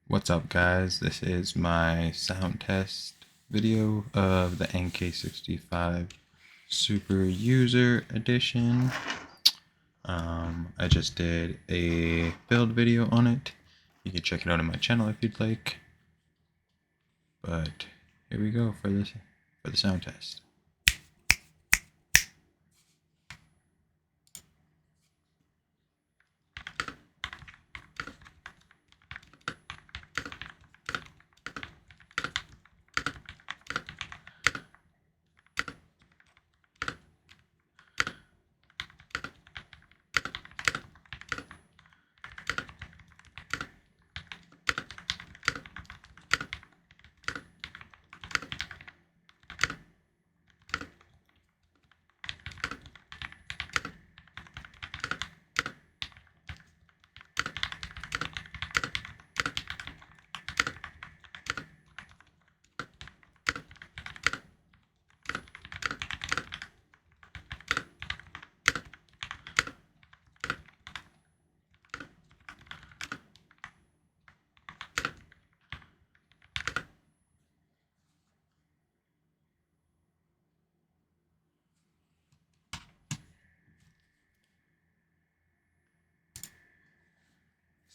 What's up, guys? This is my sound test video of the NK65 Super User Edition. I just did a build video on it. You can check it out on my channel if you'd like. But here we go for the sound test.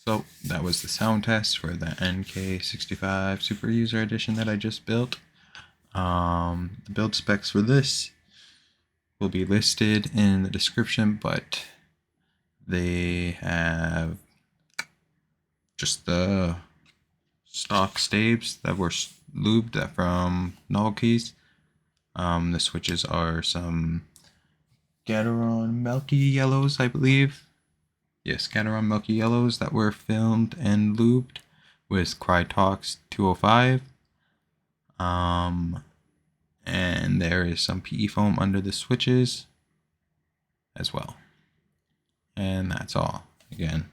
So that was the sound test for the NK65 Super User Edition that I just built. The build specs for this will be listed in the description, but they have just the stock stabs that were lubed from Milky's. The switches are some Gateron Milky yellows, I believe. Yes, Gateron Milky yellows that were filmed and lubed with Crytox 205. And there is some PE foam under the switches as well. And that's all. Again,